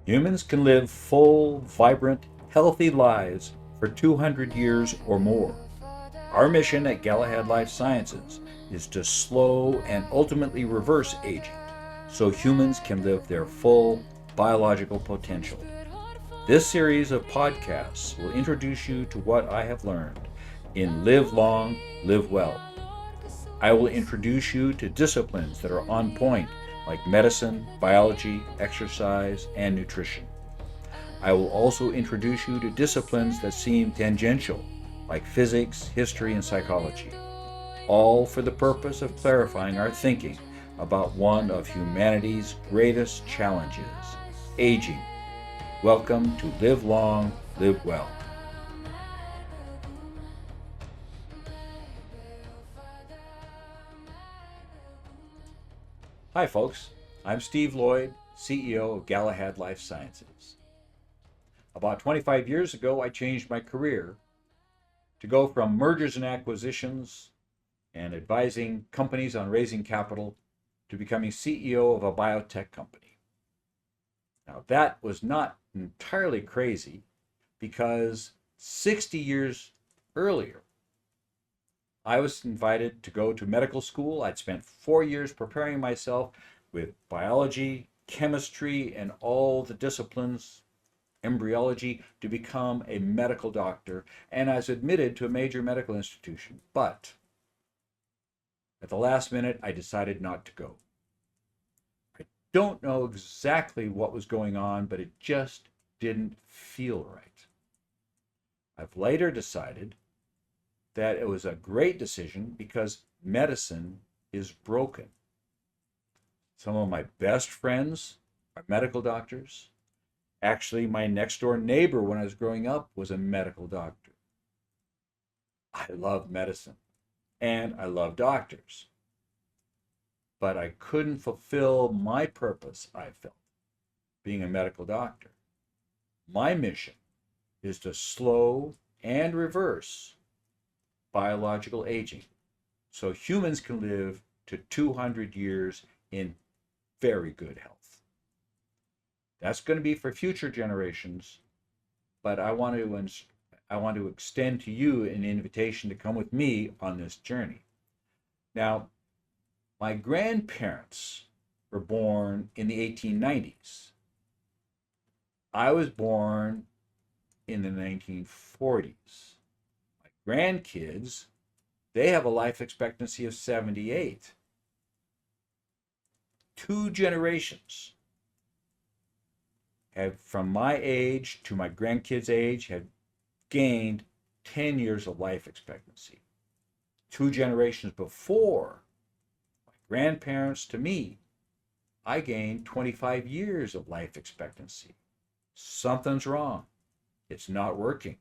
Humans can live full, vibrant, healthy lives for 200 years or more. Our mission at Galahad Life Sciences is to slow and ultimately reverse aging so humans can live their full biological potential. This series of podcasts will introduce you to what I have learned in Live Long, Live Well. I will introduce you to disciplines that are on point, like medicine, biology, exercise, and nutrition. I will also introduce you to disciplines that seem tangential, like physics, history, and psychology, all for the purpose of clarifying our thinking about one of humanity's greatest challenges, aging. Welcome to Live Long, Live Well. Hi, folks. I'm Steve Loyd, CEO of Galahad Life Sciences. About 25 years ago, I changed my career to go from mergers and acquisitions and advising companies on raising capital to becoming CEO of a biotech company. Now, that was not entirely crazy because 60 years earlier, I was invited to go to medical school. I'd spent 4 years preparing myself with biology, chemistry, and all the disciplines, embryology, to become a medical doctor. And I was admitted to a major medical institution. But at the last minute, I decided not to go. I don't know exactly what was going on, but it just didn't feel right. I've later decided that it was a great decision because medicine is broken. Some of my best friends are medical doctors. Actually, my next door neighbor when I was growing up was a medical doctor. I love medicine and I love doctors, but I couldn't fulfill my purpose, I felt, being a medical doctor. My mission is to slow and reverse biological aging so humans can live to 200 years in very good health. That's going to be for future generations, but I want to extend to you an invitation to come with me on this journey. Now, my grandparents were born in the 1890s. I was born in the 1940s. Grandkids, they have a life expectancy of 78. 2 generations have, from my age to my grandkids' age, have gained 10 years of life expectancy. 2 generations before my grandparents to me, I gained 25 years of life expectancy. Something's wrong. It's not working.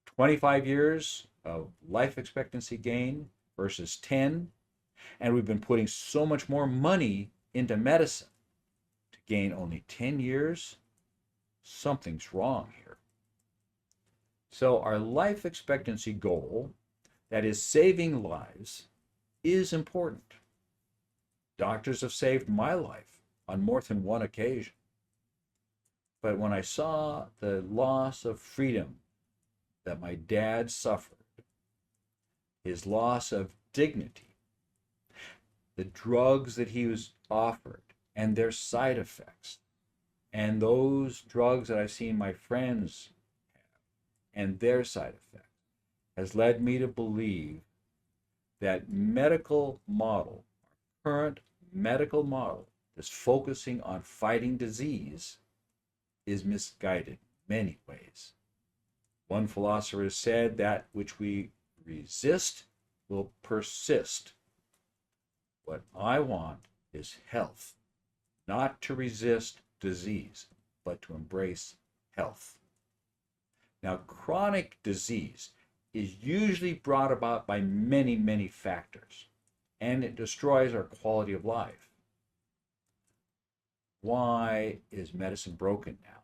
25 years of life expectancy gain versus 10, and we've been putting so much more money into medicine to gain only 10 years. Something's wrong here. So our life expectancy goal, that is saving lives, is important. Doctors have saved my life on more than one occasion. But when I saw the loss of freedom that my dad suffered, his loss of dignity, the drugs that he was offered and their side effects, and those drugs that I've seen my friends have and their side effects, has led me to believe that medical model, our current medical model that's focusing on fighting disease, is misguided in many ways. One philosopher said that which we resist will persist. What I want is health, not to resist disease, but to embrace health. Now, chronic disease is usually brought about by many, many factors, and it destroys our quality of life. Why is medicine broken now?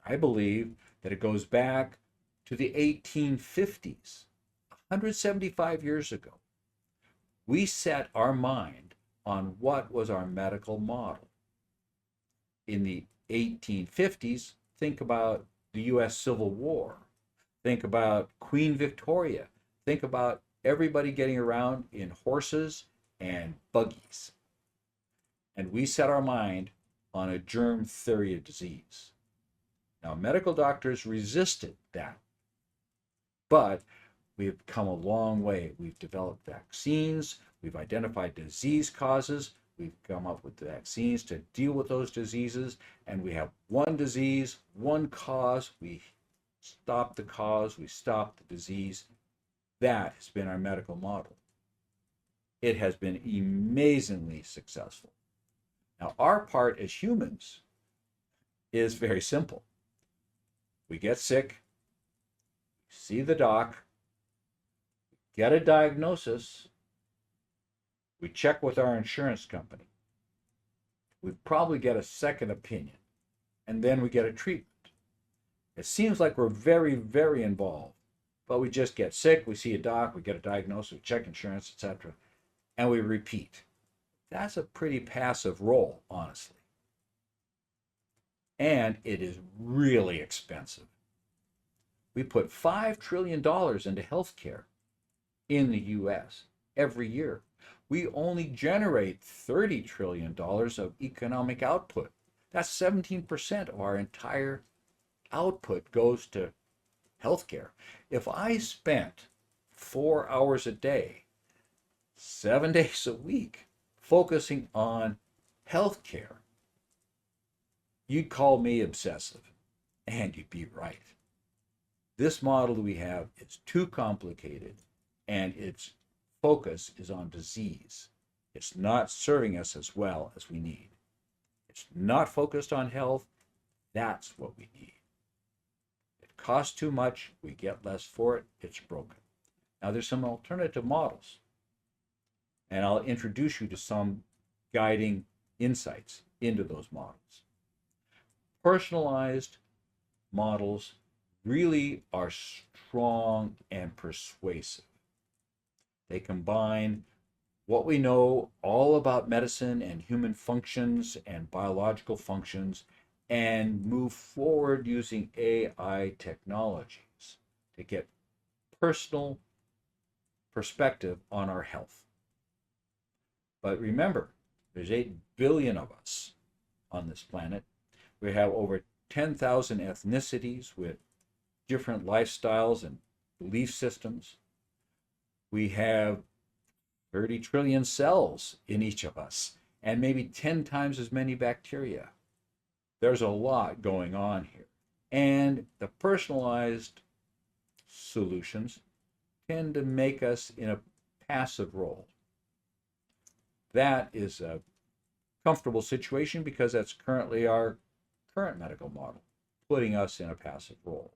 I believe that it goes back to the 1850s, 175 years ago. We set our mind on what was our medical model. in the 1850s, think about the US Civil War. Think about Queen Victoria. Think about everybody getting around in horses and buggies. And we set our mind on a germ theory of disease. Now, medical doctors resisted that, but we've come a long way. We've developed vaccines, we've identified disease causes, we've come up with vaccines to deal with those diseases, and we have one disease, one cause. We stop the cause, we stop the disease. That has been our medical model. It has been amazingly successful. Now, our part as humans is very simple. We get sick, see the doc, get a diagnosis, we check with our insurance company. We probably get a second opinion, and then we get a treatment. It seems like we're very, very involved, but we just get sick, we see a doc, we get a diagnosis, we check insurance, etc., and we repeat. That's a pretty passive role, honestly. And it is really expensive. We put $5 trillion into healthcare in the US every year. We only generate $30 trillion of economic output. That's 17% of our entire output goes to healthcare. If I spent 4 hours a day, 7 days a week, focusing on healthcare, you'd call me obsessive, and you'd be right. This model we have is too complicated, and its focus is on disease. It's not serving us as well as we need. It's not focused on health. That's what we need. It costs too much. We get less for it. It's broken. Now, there's some alternative models, and I'll introduce you to some guiding insights into those models. Personalized models really are strong and persuasive. They combine what we know all about medicine and human functions and biological functions and move forward using AI technologies to get personal perspective on our health. But remember, there's 8 billion of us on this planet. We have over 10,000 ethnicities with different lifestyles and belief systems. We have 30 trillion cells in each of us, and maybe 10 times as many bacteria. There's a lot going on here. And the personalized solutions tend to make us in a passive role. That is a comfortable situation because that's currently our current medical model, putting us in a passive role.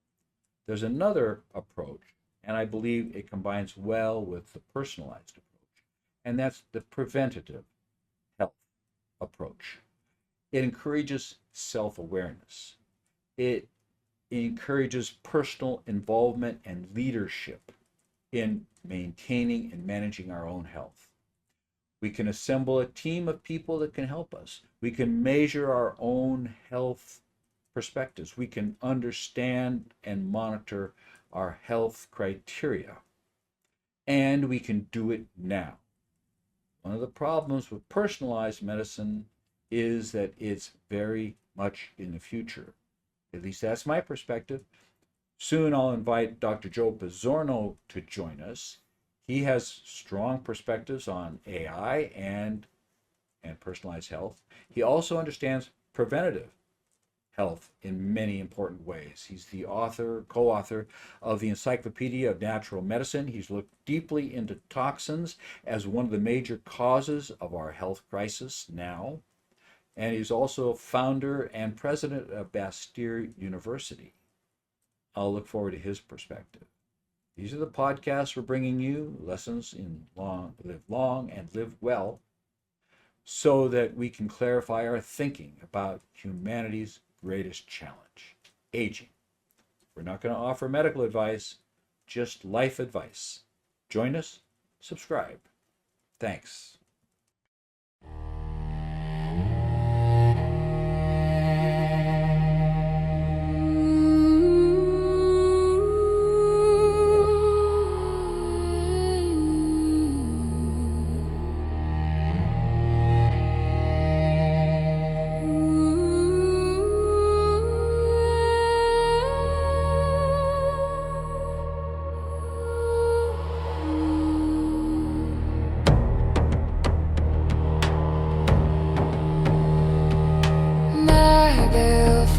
There's another approach, and I believe it combines well with the personalized approach, and that's the preventative health approach. It encourages self-awareness. It encourages personal involvement and leadership in maintaining and managing our own health. We can assemble a team of people that can help us. We can measure our own health perspectives. We can understand and monitor our health criteria. And we can do it now. One of the problems with personalized medicine is that it's very much in the future. At least that's my perspective. Soon I'll invite Dr. Joe Pizzorno to join us. He has strong perspectives on AI and personalized health. He also understands preventative health in many important ways. He's the co-author of the Encyclopedia of Natural Medicine. He's looked deeply into toxins as one of the major causes of our health crisis now. And he's also founder and president of Bastyr University. I'll look forward to his perspective. These are the podcasts we're bringing you, lessons in live long and live well, so that we can clarify our thinking about humanity's greatest challenge, aging. We're not going to offer medical advice, just life advice. Join us, subscribe. Thanks.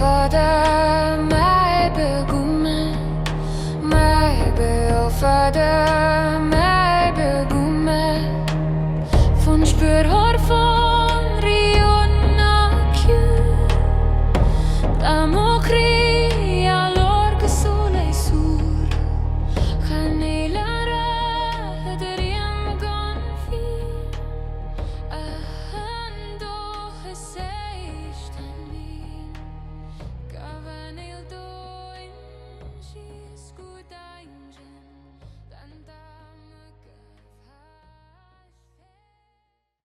Fader, mig begumme, mig beoffer